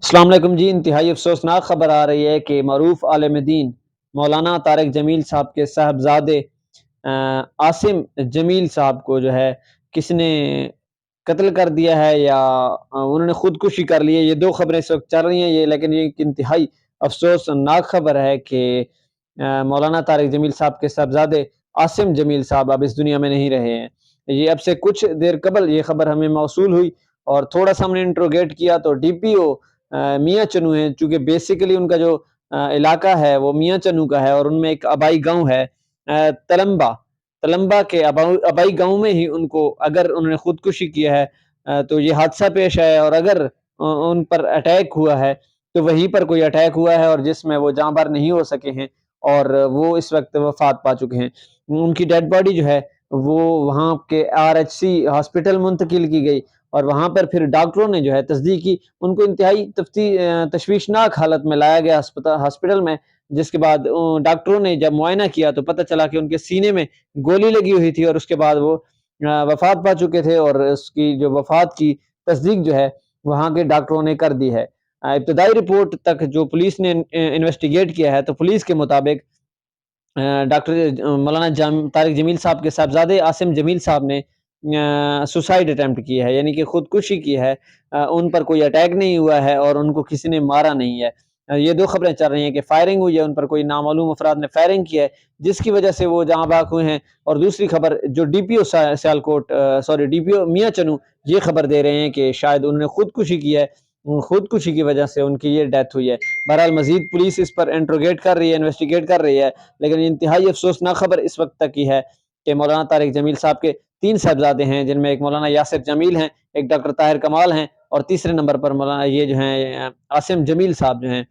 السلام علیکم جی، انتہائی افسوسناک خبر آ رہی ہے کہ معروف عالم دین مولانا طارق جمیل صاحب کے صاحبزادے عاصم جمیل صاحب کو جو ہے کس نے قتل کر دیا ہے یا انہوں نے خودکشی کر لی ہے۔ یہ دو خبریں اس وقت چل رہی ہیں لیکن یہ ایک انتہائی افسوسناک خبر ہے کہ مولانا طارق جمیل صاحب کے صاحبزادے عاصم جمیل صاحب اب اس دنیا میں نہیں رہے ہیں۔ یہ اب سے کچھ دیر قبل یہ خبر ہمیں موصول ہوئی اور تھوڑا سا ہم نے انٹروگیٹ کیا تو ڈی پی او میاں چنو ہیں، چونکہ بیسیکلی ان کا جو علاقہ ہے وہ میاں چنو کا ہے اور ان میں ایک آبائی گاؤں ہے تلمبا کے آبائی گاؤں میں ہی ان کو اگر انہوں نے خودکشی کیا ہے تو یہ حادثہ پیش ہے، اور اگر ان پر اٹیک ہوا ہے تو وہیں پر کوئی اٹیک ہوا ہے اور جس میں وہ جاں بحق نہیں ہو سکے ہیں اور وہ اس وقت وفات پا چکے ہیں۔ ان کی ڈیڈ باڈی جو ہے وہ وہاں کے RHC ہاسپٹل منتقل کی گئی اور وہاں پر پھر ڈاکٹروں نے جو ہے تصدیق کی، ان کو انتہائی تشویشناک حالت میں لایا گیا ہاسپٹل میں، جس کے بعد ڈاکٹروں نے جب معائنہ کیا تو پتہ چلا کہ ان کے سینے میں گولی لگی ہوئی تھی اور اس کے بعد وہ وفات پا چکے تھے، اور اس کی جو وفات کی تصدیق جو ہے وہاں کے ڈاکٹروں نے کر دی ہے۔ ابتدائی رپورٹ تک جو پولیس نے انویسٹیگیٹ کیا ہے تو پولیس کے مطابق ڈاکٹر مولانا طارق جمیل صاحب کے صاحبزادے عاصم جمیل صاحب نے سوسائڈ اٹیمپٹ کی ہے، یعنی کہ خودکشی کی ہے۔ ان پر کوئی اٹیک نہیں ہوا ہے اور ان کو کسی نے مارا نہیں ہے۔ یہ دو خبریں چل رہی ہیں کہ فائرنگ ہوئی ہے، ان پر کوئی نامعلوم افراد نے فائرنگ کی ہے جس کی وجہ سے وہ جہاں بحق ہوئے ہیں، اور دوسری خبر جو ڈی پی او میاں چنو یہ خبر دے رہے ہیں کہ شاید انہوں نے خودکشی کی ہے، خودکشی کی وجہ سے ان کی یہ ڈیتھ ہوئی ہے۔ بہرحال مزید پولیس اس پر انٹروگیٹ کر رہی ہے، انویسٹیگیٹ کر رہی ہے، لیکن انتہائی افسوسناک خبر اس وقت تک کی ہے کہ مولانا طارق جمیل صاحب کے 3 صاحبزادے ہیں، جن میں ایک مولانا یاسر جمیل ہیں، ایک ڈاکٹر طاہر کمال ہیں، اور تیسرے نمبر پر مولانا یہ جو ہیں عاصم جمیل صاحب جو ہیں،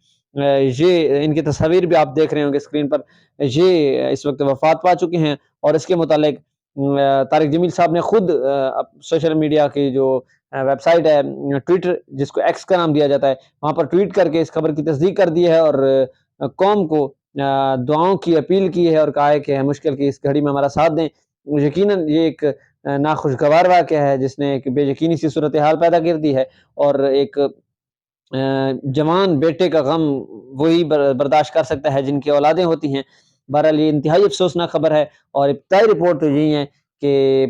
یہ ان کی تصاویر بھی آپ دیکھ رہے ہوں گے اسکرین پر، یہ اس وقت وفات پا چکے ہیں۔ اور اس کے متعلق طارق جمیل صاحب نے خود سوشل میڈیا کی جو ویب سائٹ ہے ٹویٹر، جس کو ایکس کا نام دیا جاتا ہے، وہاں پر ٹویٹ کر کے اس خبر کی تصدیق کر دی ہے اور قوم کو دعاؤں کی اپیل کی ہے اور کہا ہے کہ مشکل کی اس گھڑی میں ہمارا ساتھ دیں۔ یقیناً یہ ایک ناخوشگوار واقعہ ہے جس نے ایک بے یقینی سی صورتحال پیدا کر دی ہے، اور ایک جوان بیٹے کا غم وہی برداشت کر سکتا ہے جن کی اولادیں ہوتی ہیں۔ بہرحال یہ انتہائی افسوسناک خبر ہے، اور ابتدائی رپورٹ تو یہی ہے کہ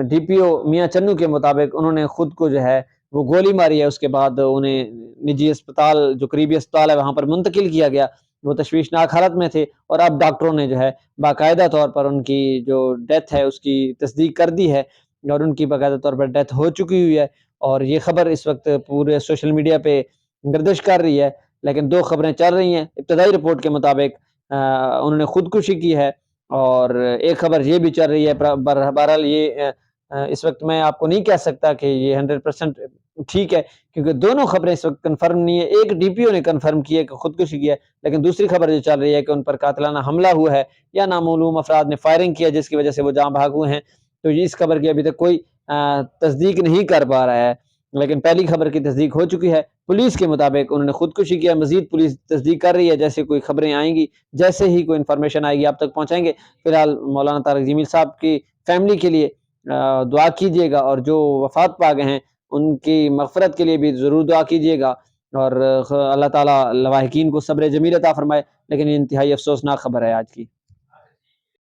ڈی پی او میاں چنو کے مطابق انہوں نے خود کو جو ہے وہ گولی ماری ہے، اس کے بعد انہیں نجی اسپتال جو قریبی اسپتال ہے وہاں پر منتقل کیا گیا، وہ تشویشناک حالت میں تھے، اور اب ڈاکٹروں نے جو ہے باقاعدہ طور پر ان کی جو ڈیتھ ہے اس کی تصدیق کر دی ہے، اور ان کی باقاعدہ طور پر ڈیتھ ہو چکی ہوئی ہے، اور یہ خبر اس وقت پورے سوشل میڈیا پہ گردش کر رہی ہے۔ لیکن دو خبریں چل رہی ہیں، ابتدائی رپورٹ کے مطابق انہوں نے خودکشی کی ہے، اور ایک خبر یہ بھی چل رہی ہے۔ بہرحال یہ اس وقت میں آپ کو نہیں کہہ سکتا کہ یہ 100% ٹھیک ہے، کیونکہ دونوں خبریں اس وقت کنفرم نہیں ہے۔ ایک ڈی پی او نے کنفرم کی ہے کہ خودکشی کی ہے، لیکن دوسری خبر جو چل رہی ہے کہ ان پر قاتلانہ حملہ ہوا ہے یا نامعلوم افراد نے فائرنگ کیا جس کی وجہ سے وہ جاں بحق ہوئے ہیں۔ تو اس خبر کی ابھی تک کوئی تصدیق نہیں کر پا رہا ہے، لیکن پہلی خبر کی تصدیق ہو چکی ہے۔ پولیس کے مطابق انہوں نے خودکشی کیا، مزید پولیس تصدیق کر رہی ہے، جیسے کوئی خبریں آئیں گی، جیسے ہی کوئی انفارمیشن آئے گی آپ تک پہنچائیں گے۔ فی الحال مولانا طارق جمیل صاحب کی فیملی کے لیے دعا کیجیے گا، اور جو وفات پا گئے ہیں ان کی مغفرت کے لیے بھی ضرور دعا کیجیے گا، اور اللہ تعالیٰ لواحقین کو صبر جمیل عطا فرمائے۔ لیکن یہ انتہائی افسوسناک خبر ہے آج کی۔